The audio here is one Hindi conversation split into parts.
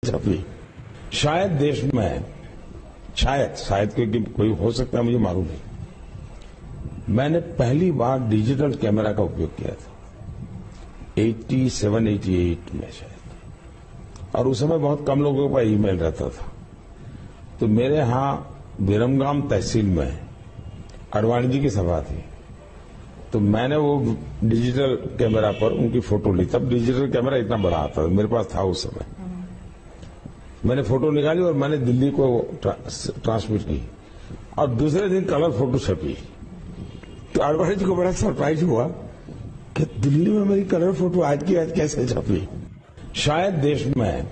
छपी। शायद देश में शायद कोई हो सकता है, मुझे मालूम नहीं, मैंने पहली बार डिजिटल कैमरा का उपयोग किया था 87-88 में शायद, और उस समय बहुत कम लोगों का ईमेल रहता था। तो मेरे यहाँ विरमगाम तहसील में अडवाणी जी की सभा थी, तो मैंने वो डिजिटल कैमरा पर उनकी फोटो ली। तब डिजिटल कैमरा इतना बड़ा आता था, मेरे पास था उस समय। मैंने फोटो निकाली और मैंने दिल्ली को ट्रांसमिट की, और दूसरे दिन कलर फोटो छपी। तो अडवाणी जी को बड़ा सरप्राइज हुआ कि दिल्ली में मेरी कलर फोटो आज की आज कैसे छपी। शायद देश में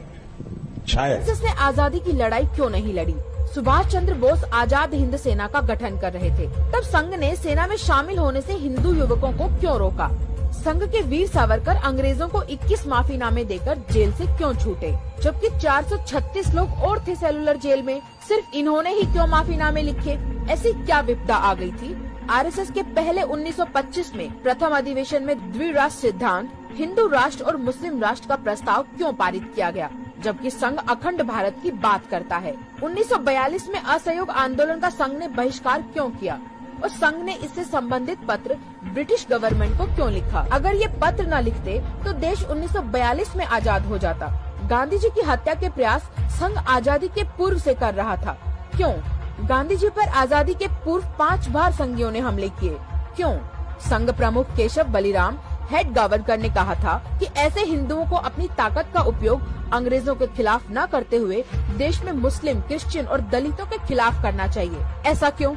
ने आजादी की लड़ाई क्यों नहीं लड़ी? सुभाष चंद्र बोस आजाद हिंद सेना का गठन कर रहे थे, तब संघ ने सेना में शामिल होने से हिंदू युवकों को क्यों रोका? संघ के वीर सावरकर अंग्रेजों को 21 माफीनामे देकर जेल से क्यों छूटे, जबकि 436 लोग और थे सेलुलर जेल में? सिर्फ इन्होंने ही क्यों माफीनामे लिखे? ऐसी क्या विपदा आ गई थी? आरएसएस के पहले 1925 में प्रथम अधिवेशन में द्विराष्ट्र सिद्धांत, हिंदू राष्ट्र और मुस्लिम राष्ट्र का प्रस्ताव क्यों पारित किया गया, जबकि संघ अखंड भारत की बात करता है? 1942 में असहयोग आंदोलन का संघ ने बहिष्कार क्यों किया, और संघ ने इससे संबंधित पत्र ब्रिटिश गवर्नमेंट को क्यों लिखा? अगर ये पत्र न लिखते तो देश 1942 में आजाद हो जाता। गांधी जी की हत्या के प्रयास संघ आजादी के पूर्व से कर रहा था। क्यों? गांधी जी पर आजादी के पूर्व 5 बार संघियों ने हमले किए। क्यों? संघ प्रमुख केशव बलिराम हेड गवर्नर ने कहा था कि ऐसे हिंदुओं को अपनी ताकत का उपयोग अंग्रेजों के खिलाफ न करते हुए देश में मुस्लिम, क्रिश्चियन और दलितों के खिलाफ करना चाहिए। ऐसा क्यों?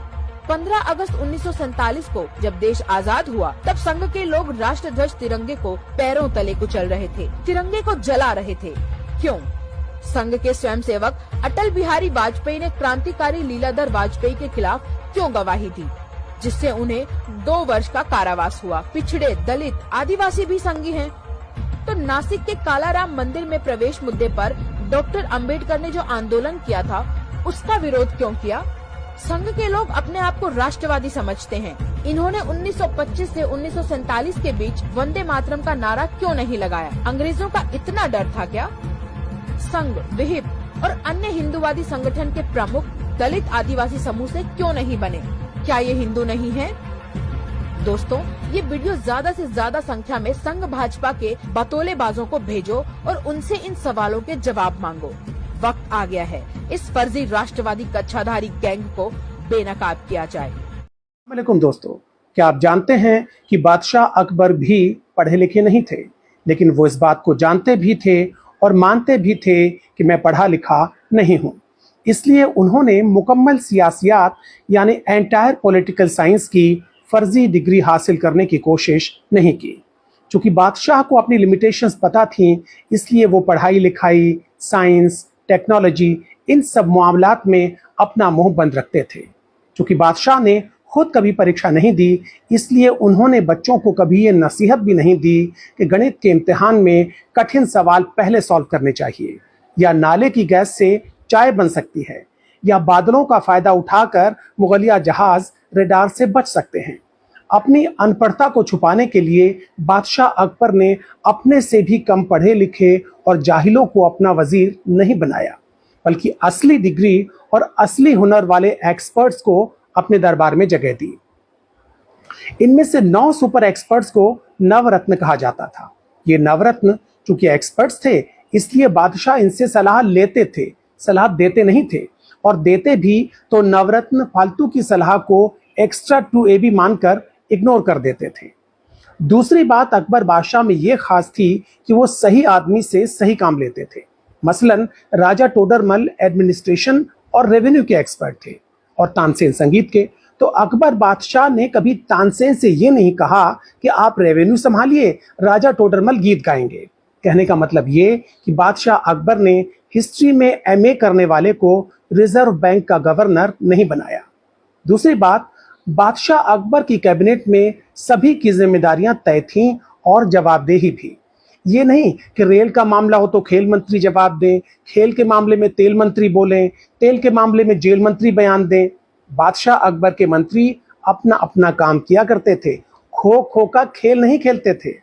15 अगस्त 1947 को जब देश आजाद हुआ, तब संघ के लोग राष्ट्रध्वज तिरंगे को पैरों तले कुचल रहे थे, तिरंगे को जला रहे थे। क्यों? संघ के स्वयंसेवक अटल बिहारी वाजपेयी ने क्रांतिकारी लीलाधर वाजपेयी के खिलाफ क्यों गवाही दी, जिससे उन्हें 2 वर्ष का कारावास हुआ? पिछड़े, दलित, आदिवासी भी संघी हैं। तो नासिक के कालाराम मंदिर में प्रवेश मुद्दे पर डॉक्टर अंबेडकर ने जो आंदोलन किया था, उसका विरोध क्यों किया? संघ के लोग अपने आप को राष्ट्रवादी समझते हैं। इन्होंने 1925 से 1947 के बीच वंदे मातरम का नारा क्यों नहीं लगाया? अंग्रेजों का इतना डर था क्या? संघ, विहिप और अन्य हिंदूवादी संगठन के प्रमुख दलित आदिवासी समूह से क्यों नहीं बने? क्या ये हिंदू नहीं है? दोस्तों, ये वीडियो ज्यादा से ज्यादा संख्या में संघ भाजपा के बतौलेबाजों को भेजो और उनसे इन सवालों के जवाब मांगो। वक्त आ गया है इस फर्जी राष्ट्रवादी कच्छाधारी गैंग को बेनकाब किया जाए। वालेकुम दोस्तों, क्या आप जानते हैं कि बादशाह अकबर भी पढ़े लिखे नहीं थे, लेकिन वो इस बात को जानते भी थे और मानते भी थे कि मैं पढ़ा लिखा नहीं हूँ। इसलिए उन्होंने मुकम्मल सियासियात यानी एंटायर पॉलिटिकल साइंस की फर्जी डिग्री हासिल करने की कोशिश नहीं की। चूंकि बादशाह को अपनी लिमिटेशंस पता थी, इसलिए वो पढ़ाई लिखाई, साइंस, टेक्नोलॉजी इन सब मामलात में अपना मुंह बंद रखते थे। चूंकि बादशाह ने खुद कभी परीक्षा नहीं दी, इसलिए उन्होंने बच्चों को कभी ये नसीहत भी नहीं दी कि गणित के इम्तिहान में कठिन सवाल पहले सॉल्व करने चाहिए, या नाले की गैस से चाय बन सकती है, या बादलों का फायदा उठाकर मुगलिया जहाज रेडार से बच सकते हैं। अपनी अनपढ़ता को छुपाने के लिए बादशाह अकबर ने अपने से भी कम पढ़े लिखे और जाहिलों को अपना वजीर नहीं बनाया, बल्कि असली डिग्री और असली हुनर वाले एक्सपर्ट्स को अपने दरबार में जगह दी। इनमें से 9 सुपर एक्सपर्ट्स को नवरत्न कहा जाता था। ये नवरत्न चूंकि एक्सपर्ट्स थे, इसलिए बादशाह इनसे सलाह लेते थे, सलाह देते नहीं थे, और देते भी तो नवरत्न फालतू की सलाह को एक्स्ट्रा टू ए बी मानकर इग्नोर कर देते थे। दूसरी बात अकबर बादशाह में यह खास थी कि वो सही आदमी से सही काम लेते थे। मसलन राजा टोडरमल एडमिनिस्ट्रेशन और रेवेन्यू के एक्सपर्ट थे और तानसेन संगीत के। तो अकबर बादशाह ने कभी तानसेन से ये नहीं कहा कि आप रेवेन्यू संभालिए, राजा टोडरमल गीत गाएंगे। कहने का मतलब ये कि बादशाह अकबर ने हिस्ट्री में एमए करने वाले को रिजर्व बैंक का गवर्नर नहीं बनाया। दूसरी बात, बादशाह अकबर की कैबिनेट में सभी की जिम्मेदारियां तय थीं और जवाबदेही भी। ये नहीं कि रेल का मामला हो तो खेल मंत्री जवाब दें, खेल के मामले में तेल मंत्री बोलें, तेल के मामले में जेल मंत्री बयान दें। बादशाह अकबर के मंत्री अपना अपना काम किया करते थे, खो खो का खेल नहीं खेलते थे।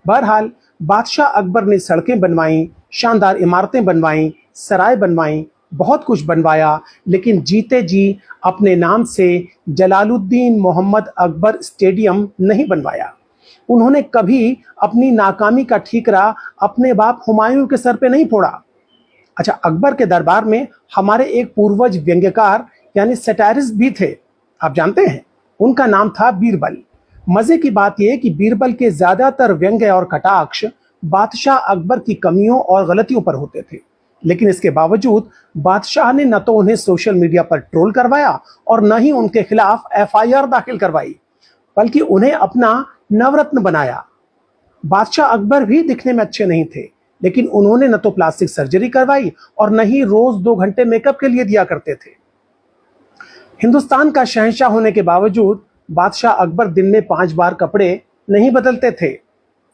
बहरहाल बादशाह अकबर ने सड़कें बनवाई, शानदार इमारतें बनवाई, सराय बनवाई, बहुत कुछ बनवाया, लेकिन जीते जी अपने नाम से जलालुद्दीन मोहम्मद अकबर स्टेडियम नहीं बनवाया। उन्होंने कभी अपनी नाकामी का ठीकरा अपने बाप हुमायूं के सर पे नहीं फोड़ा। अच्छा, अकबर के दरबार में हमारे एक पूर्वज व्यंग्यकार यानी सैटारिस्ट भी थे, आप जानते हैं, उनका नाम था बीरबल। मजे की बात यह कि बीरबल के ज्यादातर व्यंग्य और कटाक्ष बादशाह अकबर की कमियों और गलतियों पर होते थे, लेकिन इसके बावजूद बादशाह ने न तो उन्हें सोशल मीडिया पर ट्रोल करवाया और न ही उनके खिलाफ एफआईआर दाखिल करवाई, बल्कि उन्हें अपना नवरत्न बनाया। बादशाह अकबर भी दिखने में अच्छे नहीं थे, लेकिन उन्होंने न तो प्लास्टिक सर्जरी करवाई और न ही रोज 2 घंटे मेकअप के लिए दिया करते थे। हिंदुस्तान का शहंशाह होने के बावजूद बादशाह अकबर दिन में 5 बार कपड़े नहीं बदलते थे।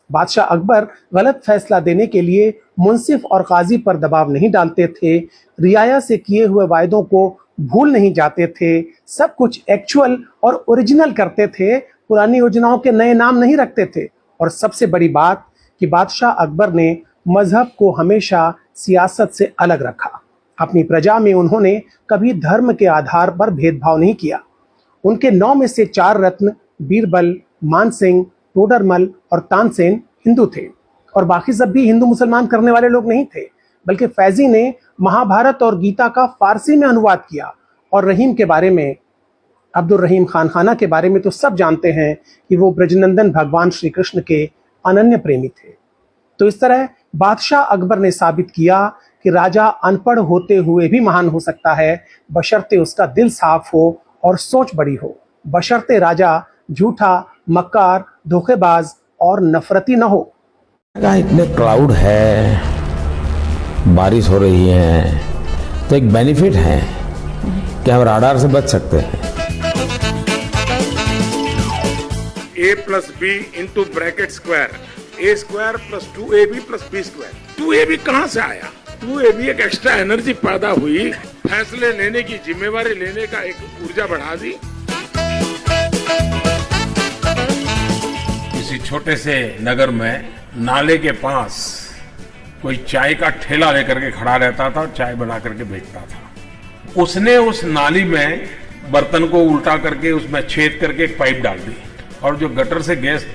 बादशाह अकबर गलत फैसला देने के लिए मुंसिफ और काजी पर दबाव नहीं डालते थे, रियाया से किए हुए वायदों को भूल नहीं जाते थे, सब कुछ एक्चुअल और ओरिजिनल करते थे, पुरानी योजनाओं के नए नाम नहीं रखते थे। और सबसे बड़ी बात कि बादशाह अकबर ने मजहब को हमेशा सियासत से अलग रखा। अपनी प्रजा में उन्होंने कभी धर्म के आधार पर भेदभाव नहीं किया। उनके 9 में से 4 रत्न बीरबल, मानसिंह, टोडरमल और तानसेन हिंदू थे, और बाकी सब भी हिंदू मुसलमान करने वाले लोग नहीं थे, बल्कि फैजी ने महाभारत और गीता का फारसी में अनुवाद किया। और रहीम के बारे में, अब्दुल रहीम खान खाना के बारे में तो सब जानते हैं कि वो ब्रजनंदन भगवान श्री कृष्ण के अनन्य प्रेमी थे। तो इस तरह बादशाह अकबर ने साबित किया कि राजा अनपढ़ होते हुए भी महान हो सकता है, बशर्ते उसका दिल साफ हो और सोच बड़ी हो, बशर्ते राजा झूठा, मक्कार, धोखेबाज और नफरती न हो। इतने क्लाउड है, बारिश हो रही है, तो एक बेनिफिट है कि हम राडार से बच सकते हैं। a+b into bracket square, a square plus 2ab plus b square. 2ab कहाँ से आया? 2ab एक एक्स्ट्रा एनर्जी पैदा हुई, फैसले लेने की, जिम्मेवारी लेने का एक ऊर्जा बढ़ा दी। किसी छोटे से नगर में नाले के पास कोई चाय का ठेला लेकर के खड़ा रहता था और चाय बना करके बेचता था। उसने उस नाली में बर्तन को उल्टा करके उसमें छेद करके एक पाइप डाल दी, और जो गटर से गैस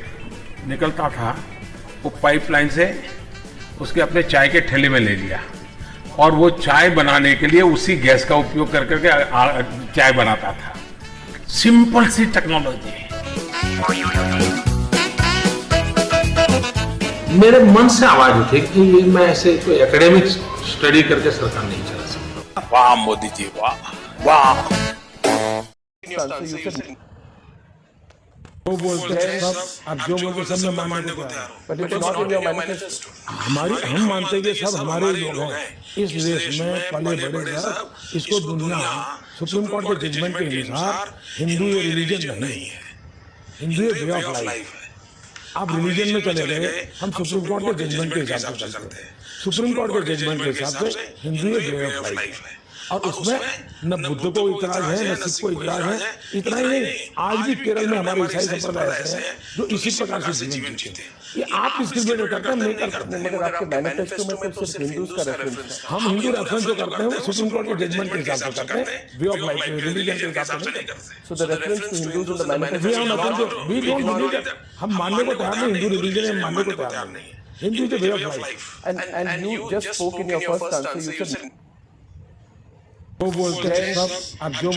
निकलता था वो पाइपलाइन से उसके अपने चाय के ठेले में ले लिया, और वो चाय बनाने के लिए उसी गैस का उपयोग कर करके चाय बनाता था। सिंपल सी टेक्नोलॉजी। मेरे मन से आवाज उठी कि ये मैं ऐसे कोई एकेडमिक स्टडी करके सरकार नहीं चला सकता। वाह मोदी जी, वाह वाह। वो बोलते हैं सब, अब जो बोलते सब में मानने को तैयार हमारी, हम मानते हैं कि सब हमारे लोग हैं इस देश में पले बड़े सब। इसको दुनिया सुप्रीम कोर्ट के जजमेंट के अनुसार हिंदू ये रिलीजन नहीं है, हिंदू ये वे ऑफ लाइफ है। आप रिलीजन में चले गए, हम सुप्रीम कोर्ट के जजमेंट के हिसाब से चलते हैं। सुप्रीम कोर्ट के जजमेंट के हिसाब से हिंदू ये वे ऑफ लाइफ है, और उसमें न बुद्ध को इतराज है, न सिख को इतराज है। इतना ही नहीं, आज भी केरल में हमारे ईसाई संप्रदाय ऐसे हैं जो इसी प्रकार से जीवन जीते हैं। ये आप डिस्क्रिमिनेट करते हैं, नहीं कर सकते। मगर आपके मैनिफेस्टो में तो सिर्फ हिंदूज का रेफरेंस है। हम हिंदू रेफरेंस जो करते हैं वो सुप्रीम कोर्ट के जजमेंट के हिसाब से करते हैं, वे ऑफ लाइफ रिलीजन के हिसाब से नहीं करते। So the reference to Hindus in the manifesto we don't believe that. हम मानने को तैयार नहीं, हिंदू रिलीजन है, मानने को तैयार नहीं। Hindu is the way of life. And you just spoke in your first answer, you said वो बोलते हैं सब, अब जो